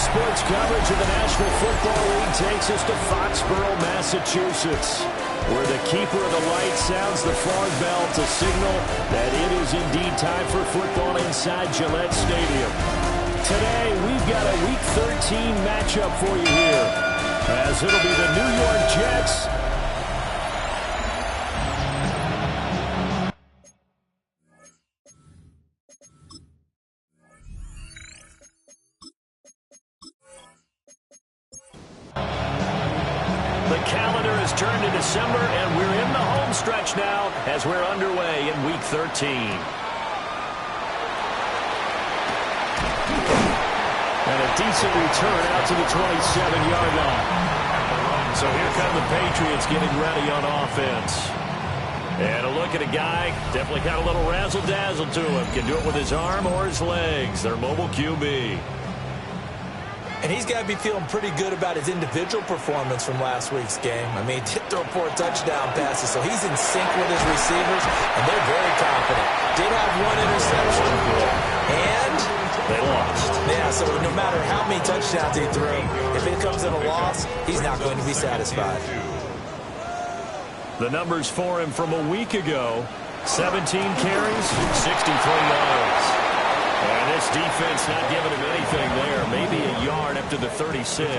sports coverage of the National Football League takes us to Foxborough, Massachusetts, where the keeper of the light sounds the fog bell to signal that it is indeed time for football inside Gillette Stadium. Today, we've got a Week 13 matchup for you here, as it'll be the New York Jets turned to December, and we're in the home stretch now as we're underway in Week 13. And a decent return out to the 27-yard line. So here come the Patriots getting ready on offense. And a look at a guy, definitely got a little razzle-dazzle to him. Can do it with his arm or his legs. Their mobile QB. And he's got to be feeling pretty good about his individual performance from last week's game. I mean, he did throw 4 touchdown passes, so he's in sync with his receivers, and they're very confident. Did have 1 interception, and they lost. Yeah, so no matter how many touchdowns he threw, if it comes in a loss, he's not going to be satisfied. The numbers for him from a week ago: 17 carries, 63 yards. And this defense not giving him anything there. Maybe a yard up to the 36.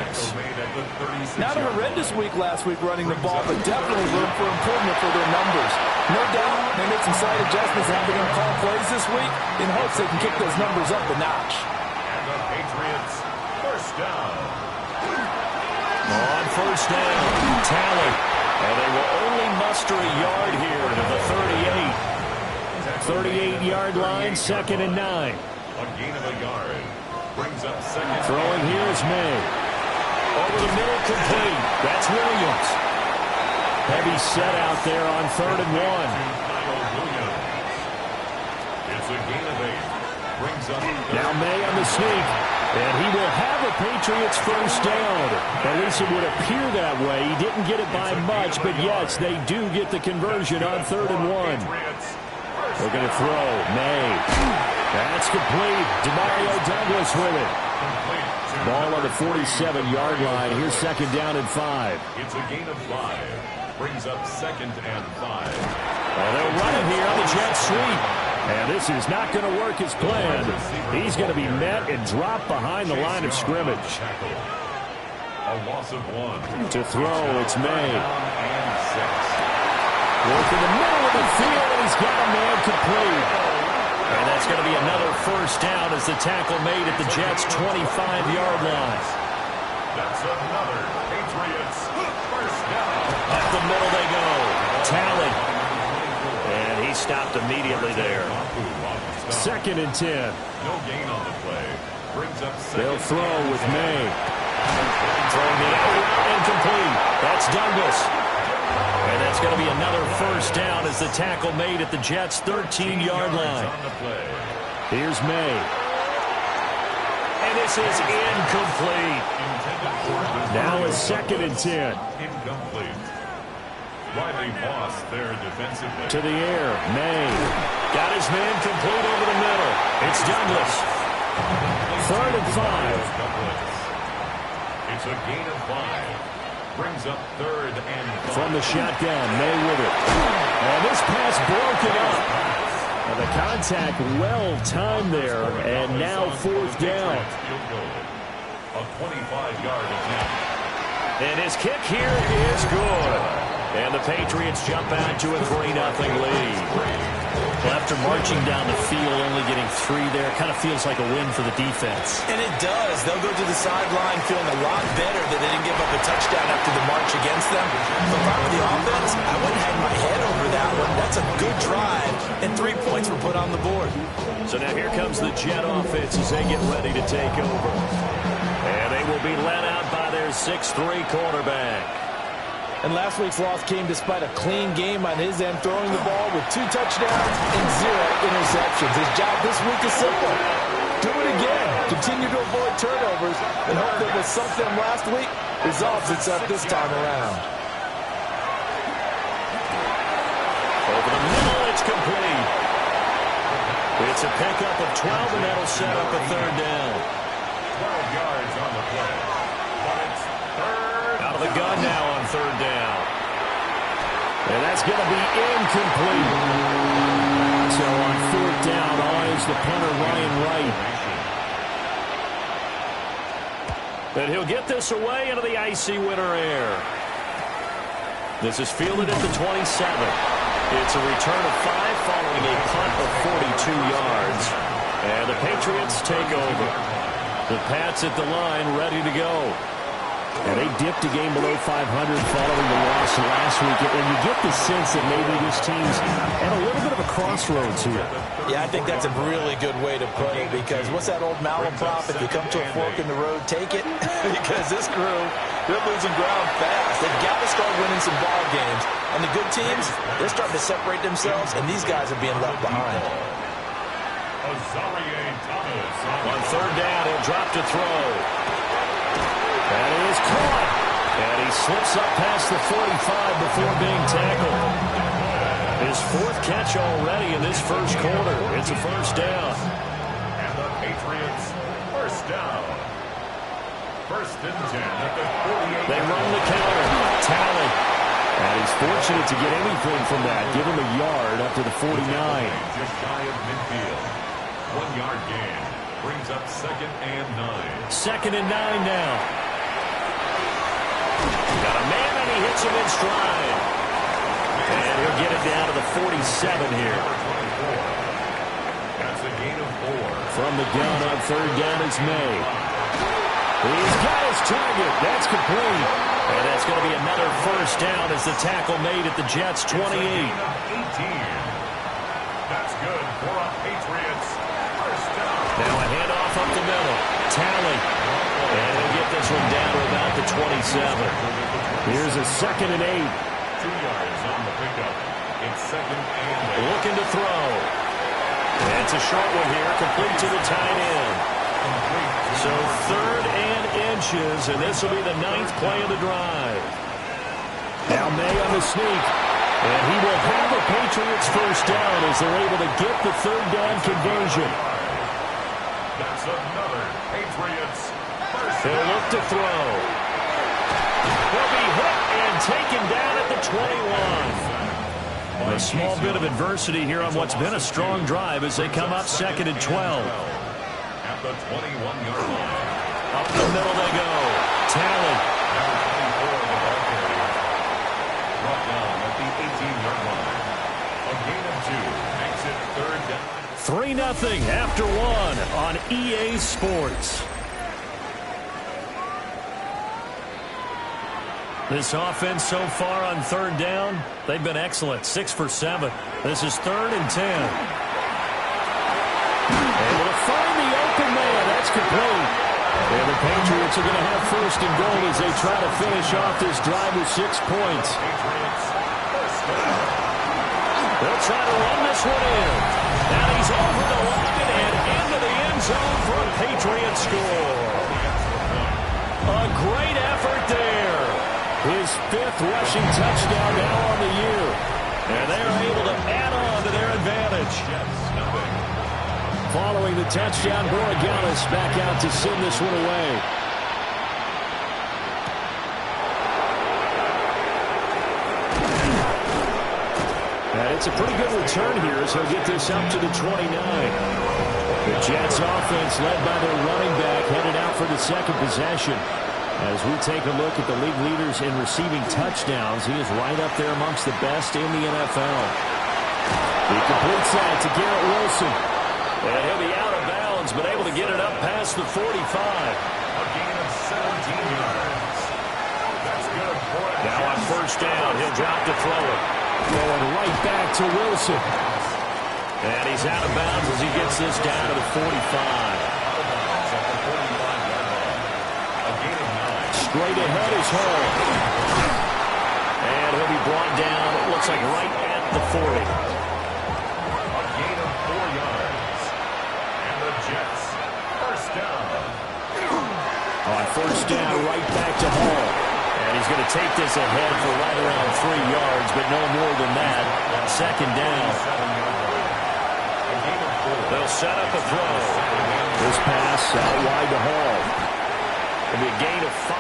Not a horrendous week last week running the ball, but definitely room for improvement for their numbers. No doubt they made some slight adjustments and began call plays this week in hopes they can kick those numbers up a notch. And the Patriots, first down. On first down, Tally. And they will only muster a yard here to the 38. 38-yard line, 2nd and 9. A gain of a yard. Brings up second. Throwing here is May. Over the middle, complete. That's Williams. Heavy set out there on 3rd and 1. It's a gain of 8. Brings up now May on the sneak. And he will have a Patriots first down. At least it would appear that way. He didn't get it by much, but yes, they do get the conversion on 3rd and 1. They're going to throw. May. That's complete. Demario Douglas with it. Ball on the 47-yard line. Here's 2nd down and 5. It's a gain of 5. Brings up 2nd and 5. Well, they'll run it here on the jet sweep. And this is not going to work as planned. He's going to be met and dropped behind the line of scrimmage. A loss of 1. To throw, it's May. Work in the middle of the field, and he's got a man complete. And that's going to be another first down as the tackle made at the Jets' 25-yard line. That's another Patriots first down. Up the middle they go. Tally. And he stopped immediately there. 2nd and 10. No gain on the play. Brings up second. They'll throw with May. Throwing it out, incomplete. That's Douglas. And that's going to be another first down as the tackle made at the Jets' 13-yard line. Here's May. And this is incomplete. Now it's 2nd and 10. Incomplete. Riley lost there defensively. To the air, May. Got his man complete over the middle. It's Douglas. 3rd and 5. It's a gain of 5. Brings up 3rd and 5. From the shotgun, May with it. And this pass broken up. And the contact well-timed there, and now 4th down. A 25-yard attempt. And his kick here is good. And the Patriots jump out to a 3-0 lead. Well, after marching down the field, only getting 3 there, kind of feels like a win for the defense. And it does. They'll go to the sideline feeling a lot better that they didn't give up a touchdown after the march against them. But if I were the offense, I wouldn't hang my head over that one. That's a good drive, and 3 points were put on the board. So now here comes the Jet offense as they get ready to take over. And they will be led out by their 6'3 quarterback. And last week's loss came despite a clean game on his end, throwing the ball with 2 touchdowns and 0 interceptions. His job this week is simple. Do it again. Continue to avoid turnovers and hope that what sunk them last week resolves itself this time around. Over the middle, it's complete. It's a pickup of 12, and that'll set up a 3rd down. 12 yards on the play. But it's third. Out of the gun now on third down. And that's going to be incomplete. So on fourth down, on is the punter, Ryan Wright. And he'll get this away into the icy winter air. This is fielded at the 27. It's a return of 5 following a punt of 42 yards. And the Patriots take over. The Pats at the line, ready to go. And they dipped a game below 500 following the loss last week. And you get the sense that maybe this team's at a little bit of a crossroads here. Yeah, I think that's a really good way to put it, because what's that old malaprop? If you come to a fork in the road, take it. Because this crew, they're losing ground fast. They've got to start winning some ball games. And the good teams, they're starting to separate themselves, and these guys are being left behind. On third down, he'll drop to throw. That is caught. And he slips up past the 45 before being tackled. His fourth catch already in this first quarter. It's a first down. And the Patriots first down. First and 10 at the 48. They run the counter. Tally. And he's fortunate to get anything from that. Give him a yard up to the 49. Just shy of midfield. 1 yard gain. Brings up second and 9. Second and 9 now. Got a man, and he hits him in stride. And he'll get it down to the 47 here. That's a gain of 4. From the gun on third down is May. He's got his target. That's complete. And that's going to be another first down as the tackle made at the Jets' 28. That's good for a Patriots first down. Now a handoff up the middle. Tally. And he'll get this one down to about the 27. Here's a second and 8. 2 yards on the pickup. It's second and 8. Looking to throw. That's a short one here, complete to the tight end. So third and inches, and this will be the 9th play of the drive. Now May on the sneak, and he will have a Patriots first down as they're able to get the third down conversion. That's another Patriots first He'll down. look to throw. He'll be hit and taken down at the 21. A small bit of adversity here on what's been a strong drive as they come up second and 12. At the 21-yard line. Up the middle they go. Tally. Number 24 of the ball carrier. Brought down at the 18-yard line. A gain of 2 makes it third down. 3-0 after 1 on EA Sports. This offense so far on third down, they've been excellent. 6 for 7. This is third and 10. Able to find the open man. That's complete. And the Patriots are going to have first and goal as they try to finish off this drive with 6 points. They'll try to run this one in. Now he's over the line and into the end zone for a Patriot score. A great effort there. His 5th rushing touchdown now on the year. And they're able to add on to their advantage. Following the touchdown, Borregales back out to send this one away. And it's a pretty good return here as he'll get this up to the 29. The Jets offense led by their running back headed out for the second possession. As we take a look at the league leaders in receiving touchdowns, he is right up there amongst the best in the NFL. He completes that to Garrett Wilson. And he'll be out of bounds, but able to get it up past the 45. A gain of 17 yards. That's good for a Now on first down, he'll drop to throw it. Going right back to Wilson. And he's out of bounds as he gets this down to the 45. Straight ahead is Hall. And he'll be brought down, it looks like right at the 40. A gain of 4 yards. And the Jets first down. On first down, right back to Hall. And he's going to take this ahead for right around 3 yards, but no more than that. Second down. They'll set up a throw. This pass out wide to Hall. It'll be a gain of 5.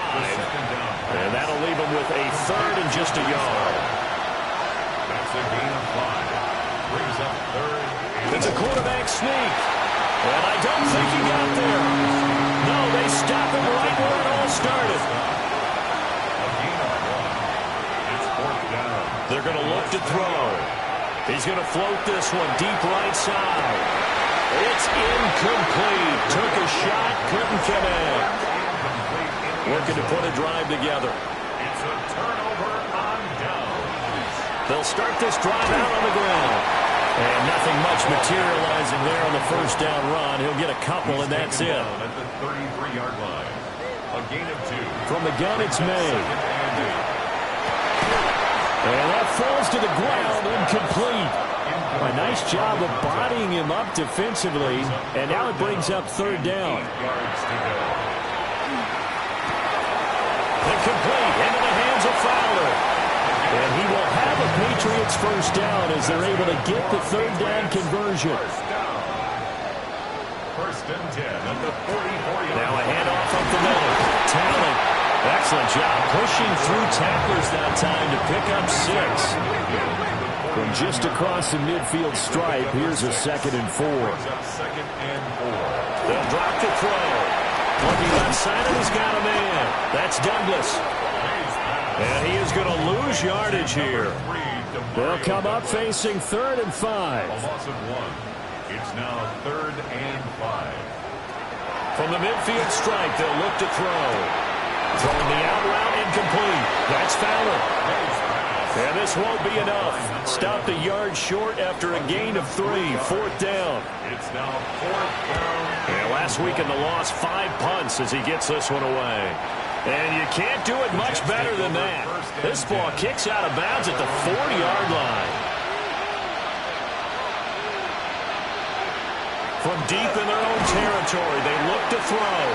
And that'll leave him with a third and just a yard. That's a gain of 5. Brings up third. It's a quarterback sneak. And I don't think he got there. No, they stop him right where it all started. A gain of 1. It's fourth down. They're going to look to throw. He's going to float this one deep right side. It's incomplete. Took a shot, couldn't connect. Working to put a drive together. It's a turnover on downs. They'll start this drive out on the ground. And nothing much materializing there on the first down run. He'll get a couple, and that's it. At the 33-yard line. A gain of 2. From the gun, it's made. And that falls to the ground, incomplete. A nice job of bodying him up defensively. And now it brings up third down. Incomplete into the hands of Fowler. And he will have a Patriots first down as they're able to get the third down conversion. First and 10 at the 44-yard line. Now a handoff up the middle. Talent. Excellent job pushing through tacklers that time to pick up 6. From just across the midfield stripe, here's a 2nd and 4. Second and 4. They'll drop the throw. Looking left side, and he's got a man. That's Douglas. And he is going to lose yardage here. They'll come up facing 3rd and 5. A loss of 1. It's now 3rd and 5. From the midfield stripe, they'll look to throw. Throwing the out route, incomplete. That's Fowler. And this won't be enough. Stopped a yard short after a gain of 3. 4th down. It's now 4th down. And last week in the loss, 5 punts as he gets this one away. And you can't do it much better than that. This ball kicks out of bounds at the 40-yard line. From deep in their own territory, they look to throw.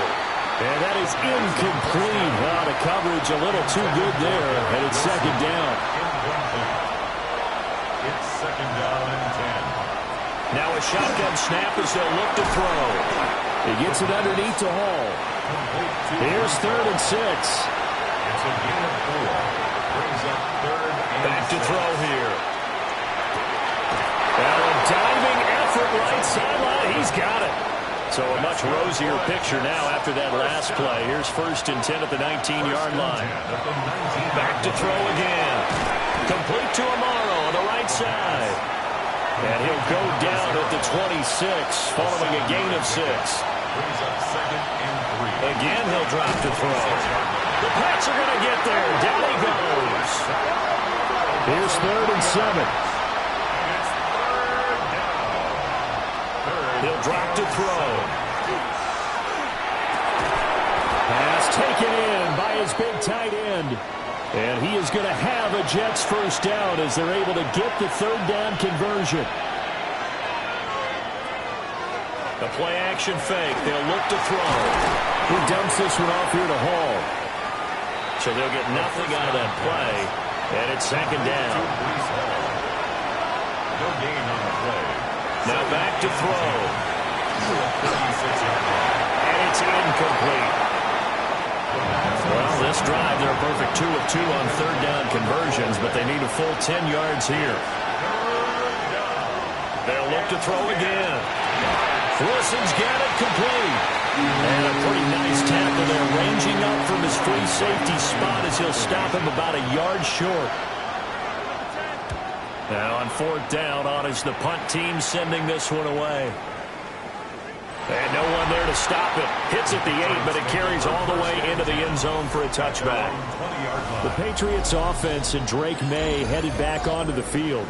And that is incomplete. Wow, the coverage a little too good there. And it's 2nd down. It's 2nd down and 10. Now a shotgun snap as they'll look to throw. He gets it underneath to Hall. Here's 3rd and 6. It's a gain of 4. Brings up 3rd and Back to throw here. Well, a diving effort right sideline. He's got it. So a much rosier picture now after that last play. Here's 1st and 10 at the 19-yard line. Back to throw again. Complete to Amaro on the right side. And he'll go down at the 26 following a gain of 6. Brings up 2nd and 3. Again, he'll drop to throw. The Pats are going to get there. Down he goes. Here's 3rd and 7. It's 3rd down. He'll drop to throw. Pass taken in by his big tight end. And he is going to have a Jets first down as they're able to get the third down conversion. The play action fake. They'll look to throw. He dumps this one off here to Hall. So they'll get nothing out of that play. And it's 2nd down. No gain on the play. Now back to throw. And it's incomplete. Well, this drive, they're a perfect 2 of 2 on third down conversions, but they need a full 10 yards here. They'll look to throw again. Wilson's got it complete. And a pretty nice tackle there, ranging up from his free safety spot as he'll stop him about a yard short. Now on 4th down, on is the punt team sending this one away. And no one there to stop it. Hits at the 8, but it carries all the way into the end zone for a touchback. The Patriots offense and Drake May headed back onto the field.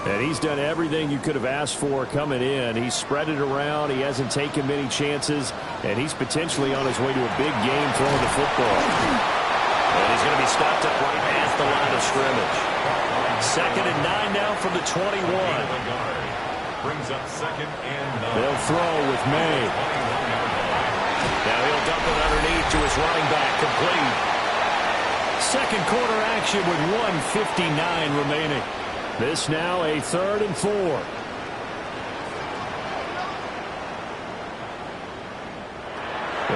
And he's done everything you could have asked for coming in. He's spread it around. He hasn't taken many chances. And he's potentially on his way to a big game throwing the football. And he's going to be stopped up right at the line of scrimmage. 2nd and 9 now from the 21. Brings up 2nd and 9. They'll throw with May. Now he'll dump it underneath to his running back, complete. Second quarter action with 1:59 remaining. This now a 3rd and 4.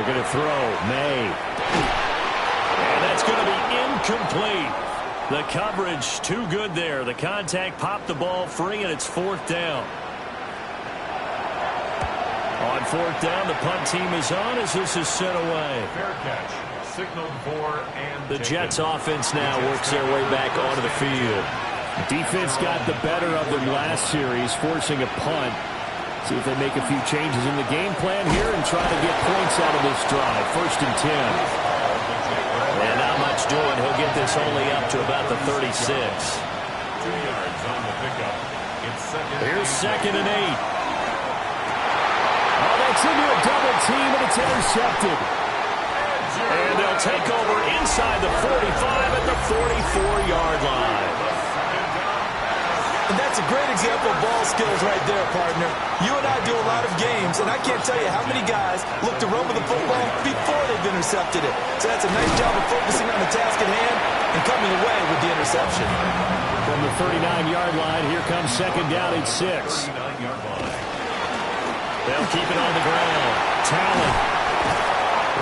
Looking to throw. May. And that's going to be incomplete. The coverage too good there. The contact popped the ball free, and it's 4th down. On 4th down, the punt team is on as this is sent away. Fair catch. Signaled for and the Jets offense now works their way back onto the field. Defense got the better of them last series, forcing a punt. See if they make a few changes in the game plan here and try to get points out of this drive. 1st and 10. And not much doing. He'll get this only up to about the 36. 2 yards on the pickup. It's Here's 2nd and 8. Oh, that's into a double team, and it's intercepted. And they'll take over inside the 45 at the 44-yard line. And that's a great example of ball skills right there, partner. You and I do a lot of games, and I can't tell you how many guys look to run with the football before they've intercepted it. So that's a nice job of focusing on the task at hand and coming away with the interception. From the 39-yard line, here comes 2nd down and 6. They'll keep it on the ground. Talent.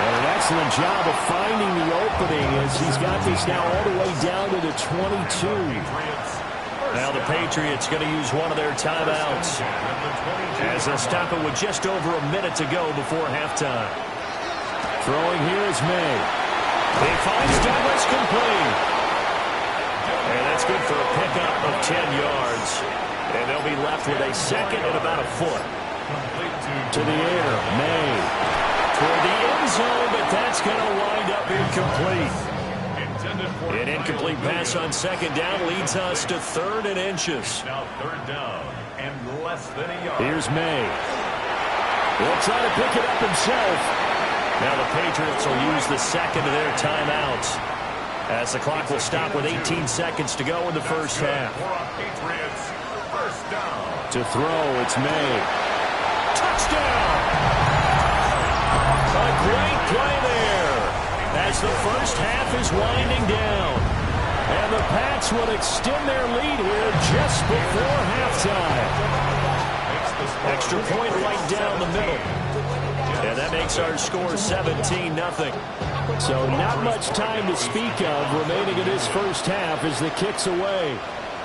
And an excellent job of finding the opening as he's got this now all the way down to the 22. Now the Patriots going to use one of their timeouts as they'll stop it with just over a minute to go before halftime. Throwing here is May. He finds Douglas complete. And that's good for a pickup of 10 yards. And they'll be left with a 2nd and about a foot. To the air, May. Toward the end zone, but that's going to wind up incomplete. An incomplete pass on 2nd down leads us to 3rd and inches. Now 3rd down and less than a yard. Here's May. He'll try to pick it up himself. Now the Patriots will use the 2nd of their timeouts as the clock will stop with 18 seconds to go in the first half. Patriots, 1st down. To throw, it's May. Touchdown! A great play there as the first half is winding down. And the Pats will extend their lead here just before halftime. Extra point right down the middle. And that makes our score 17-0. So not much time to speak of remaining in this first half as the kick's away.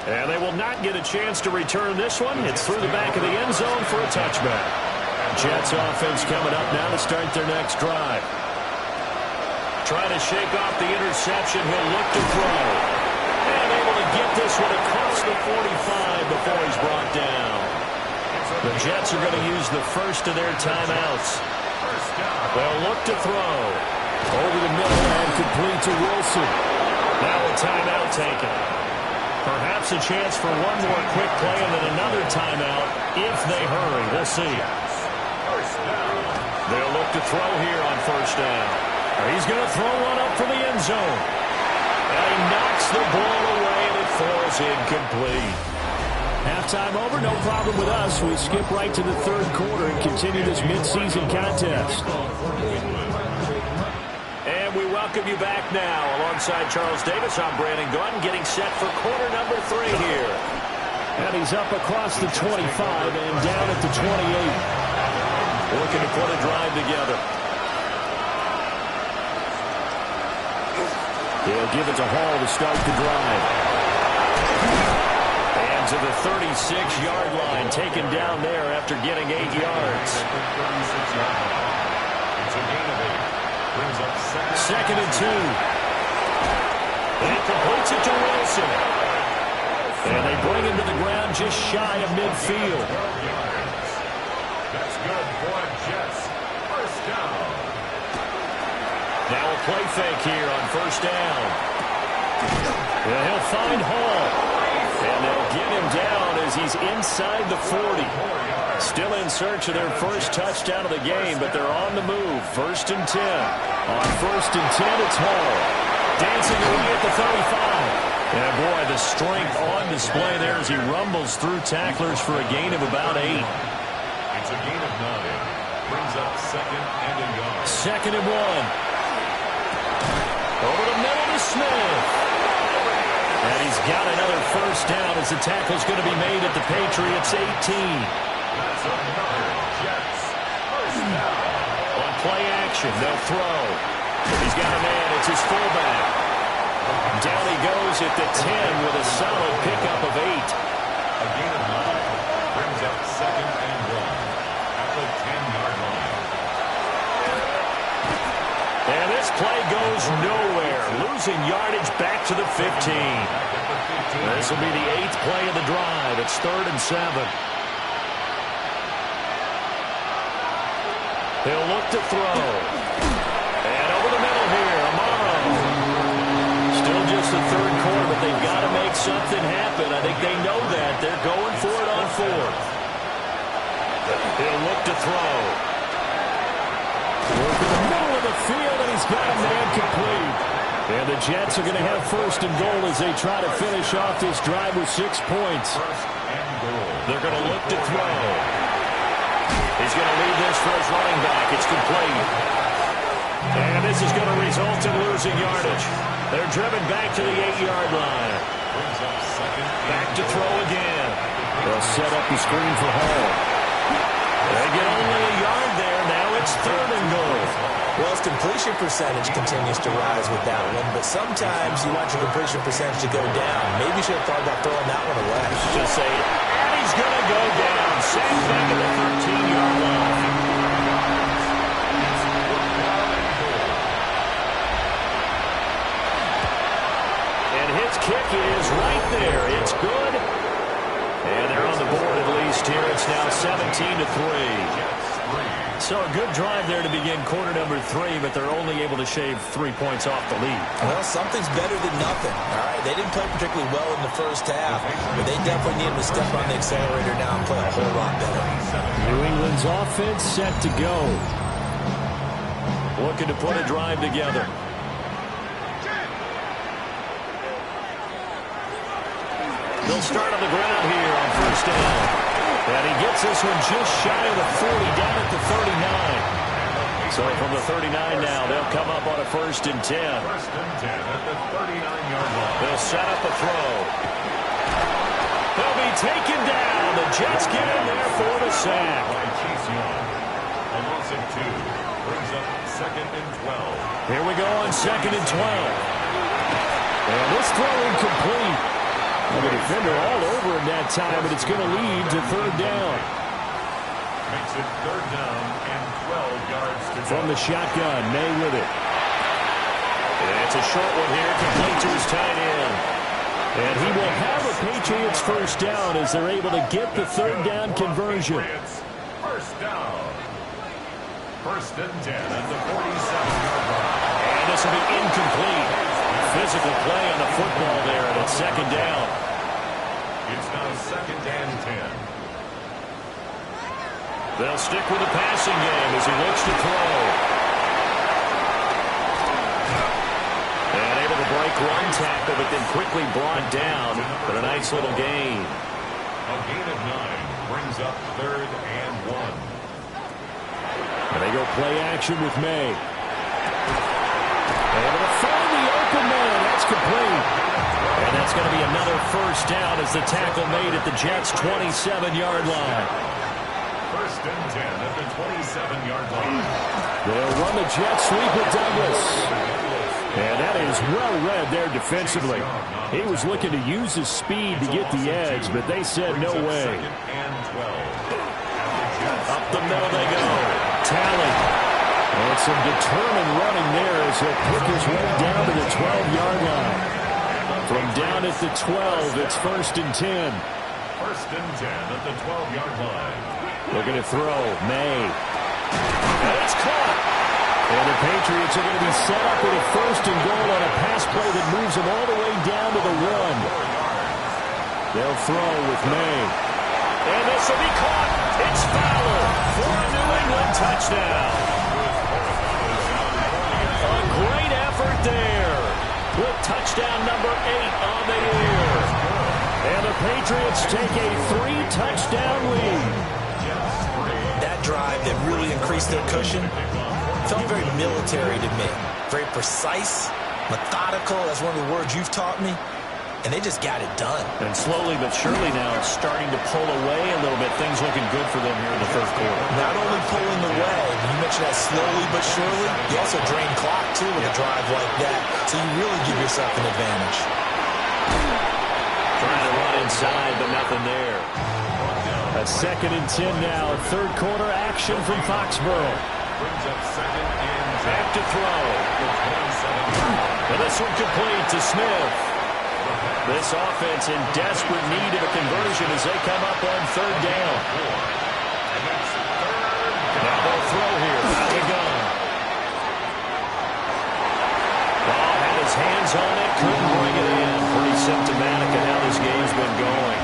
And they will not get a chance to return this one. It's through the back of the end zone for a touchback. Jets offense coming up now to start their next drive. Trying to shake off the interception. He'll look to throw. And able to get this one across the 45 before he's brought down. The Jets are going to use the first of their timeouts. They'll look to throw. Over the middle and complete to Wilson. Now a timeout taken. Perhaps a chance for one more quick play and then another timeout if they hurry. We'll see. They'll look to throw here on 1st down. He's going to throw one up for the end zone. And he knocks the ball away and it falls incomplete. Halftime over, no problem with us. We skip right to the 3rd quarter and continue this midseason contest. And we welcome you back now. Alongside Charles Davis, I'm Brandon Gunn, getting set for quarter number 3 here. And he's up across the 25 and down at the 28. Looking to put a drive together. He'll give it to Hall to start the drive. And to the 36-yard line, taken down there after getting 8 yards. It's a gain of 8. Brings up 2nd and 2. And completes it to Wilson. And they bring him to the ground just shy of midfield. That's good for Jets. 1st down. Now a play fake here on 1st down. And he'll find Hall. And they'll get him down as he's inside the 40. Still in search of their first touchdown of the game, but they're on the move. 1st and 10. On 1st and 10, it's Hall. Dancing away at the 35. And boy, the strength on display there as he rumbles through tacklers for a gain of about 8. It's a gain of 9. Brings up 2nd and a yard. 2nd and 1. Over the middle to Smith. And he's got another 1st down as the tackle's going to be made at the Patriots 18. That's another Jets 1st down. On play action. They'll throw. He's got a man. It's his fullback. Down he goes at the 10 with a solid pickup of 8. A gain of 9 brings up 2nd and 1 at the 10-yard line. And this play goes nowhere. Losing yardage back to the 15. This will be the 8th play of the drive. It's 3rd and 7. He'll look to throw. And over the middle here, Amaro. Still just the 3rd quarter, but they've got to make something happen. I think they know that. They're going for it on 4th. He'll look to throw. Work in the middle of the field, and he's got a man complete. And the Jets are going to have 1st and goal as they try to finish off this drive with 6 points. They're going to look to throw. He's going to leave this for his running back. It's complete. And this is going to result in losing yardage. They're driven back to the 8-yard line. Back to throw again. They'll set up the screen for Hall. They get only a yard there. Now it's 3rd and goal. Well, his completion percentage continues to rise with that one, but sometimes you want your completion percentage to go down. Maybe you should have thought about throwing that one away. Just say it. And he's going to go down. Sacked back at the 13-yard line. And his kick is right there. It's good. And they're on the board at least here. It's now 17-3. So a good drive there to begin quarter number 3, but they're only able to shave 3 points off the lead. Well, something's better than nothing. All right, they didn't play particularly well in the first half, but they definitely need to step on the accelerator now and play a whole lot better. New England's offense set to go. Looking to put a drive together. They'll start on the ground here on 1st down. And he gets this one just shy of the 40, down at the 39. So from the 39 now, they'll come up on a 1st and 10. 1st and 10 at the 39-yard line. They'll set up a throw. They'll be taken down. The Jets get in there for the sack. By Chase Young. A loss of 2 brings up 2nd and 12. Here we go on 2nd and 12. And this throw incomplete. The defender all over him that time, but it's going to lead to 3rd down. Makes it 3rd down and 12 yards to go. From the shotgun, May with it. And it's a short one here, complete to his tight end. And he will have a Patriots 1st down as they're able to get the 3rd down conversion. 1st down. 1st and 10 at the 47-yard line. And this will be incomplete. Physical play on the football there, and it's 2nd down. It's now 2nd and 10. They'll stick with the passing game as he looks to throw. And able to break one tackle, but then quickly brought down. But a nice little gain. A gain of 9 brings up 3rd and 1. And they go play action with May. Able to find the open man. That's complete. And that's going to be another 1st down as the tackle made at the Jets' 27-yard line. 1st and 10 at the 27-yard line. They'll run the jet sweep with Douglas. And that is well read there defensively. He was looking to use his speed to get the edge, but they said no way. Up the middle they go. Tally. And some determined running there as he'll pick his way down to the 12-yard line. From down at the 12, it's 1st and 10. 1st and 10 at the 12-yard line. Looking to throw. May. And it's caught. And the Patriots are going to be set up with a 1st and goal on a pass play that moves them all the way down to the 1. They'll throw with May. And this will be caught. It's Fowler for a New England touchdown. A great effort there with touchdown number 8 on the year. And the Patriots take a 3-touchdown lead. That drive that really increased their cushion felt very military to me. Very precise, methodical. That's one of the words you've taught me. and they just got it done. And slowly but surely now it's starting to pull away a little bit. Things looking good for them here in the third quarter. Not only pulling away, you mentioned that slowly but surely, you also drain clock, too, with a drive like that. So you really give yourself an advantage. Trying to run inside, but nothing there. A 2nd and 10 now. Third quarter action from Foxborough. Back to throw. And this one complete to Smith. This offense in desperate need of a conversion as they come up on 3rd down. Now they'll throw here. Out the gun. Ball had his hands on it. Couldn't bring it in. Pretty symptomatic of how this game's been going.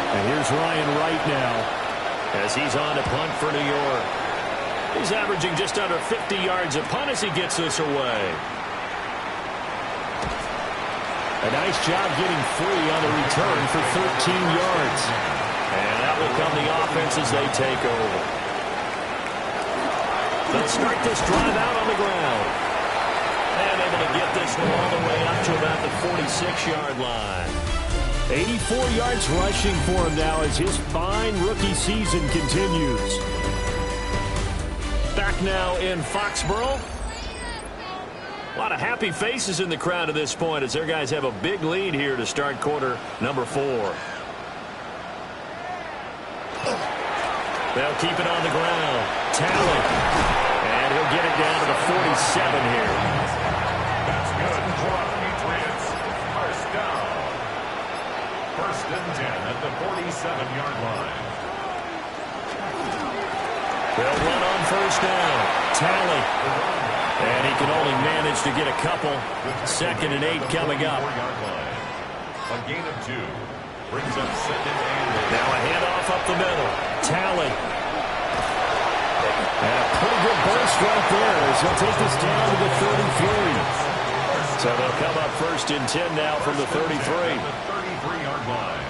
And here's Ryan Wright now as he's on to punt for New York. He's averaging just under 50 yards a punt as he gets this away. A nice job getting free on the return for 13 yards. And that will come the offense as they take over. They'll start this drive out on the ground. And able to get this one all the way up to about the 46-yard line. 84 yards rushing for him now as his fine rookie season continues. Back now in Foxborough. A lot of happy faces in the crowd at this point as their guys have a big lead here to start quarter number 4. They'll keep it on the ground. Talent. And he'll get it down to the 47 here. That's good for the Patriots. First down. 1st and 10 at the 47-yard line. They'll run on 1st down. Talley. And he can only manage to get a couple. 2nd and 8 coming up. A gain of 2. Brings up 2nd and 8. Now a handoff up the middle. Talley. And a pretty good burst right there as he'll take this down to the 33. So they'll come up 1st and 10 now from the 33. The 33-yard line.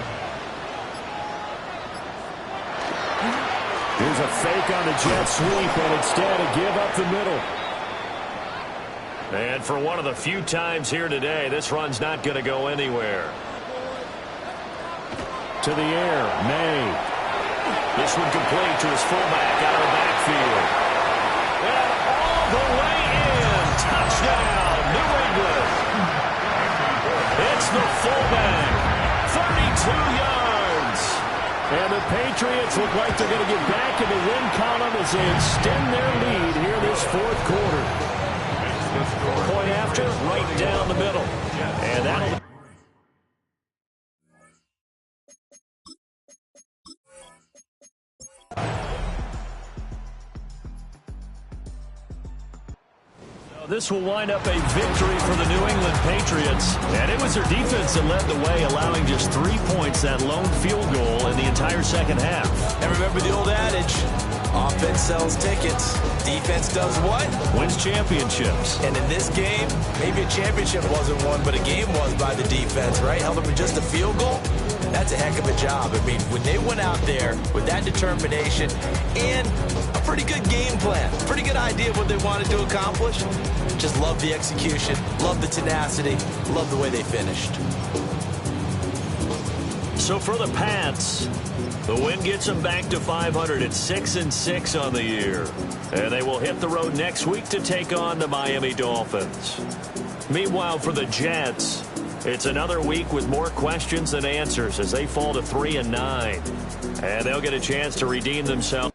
Here's a fake on the jet sweep, and instead a give up the middle. And for one of the few times here today, this run's not going to go anywhere. To the air, May. This one complete to his fullback out of the backfield. And all the way in. Touchdown, New England. It's the fullback. 32 yards. And the Patriots look like they're going to get back in the win column as they extend their lead here this 4th quarter. Point after, right down the middle. And that'll... This will wind up a victory for the New England Patriots. And it was their defense that led the way, allowing just 3 points, that lone field goal in the entire 2nd half. And remember the old adage, offense sells tickets. Defense does what? Wins championships. And in this game, maybe a championship wasn't won, but a game was by the defense, right? Held them to just a field goal. That's a heck of a job. I mean, when they went out there with that determination and a pretty good game plan, pretty good idea of what they wanted to accomplish, just love the execution, love the tenacity, love the way they finished. So for the Pats, the win gets them back to 500 at 6-6 on the year. And they will hit the road next week to take on the Miami Dolphins. Meanwhile, for the Jets, it's another week with more questions than answers as they fall to 3-9. And they'll get a chance to redeem themselves.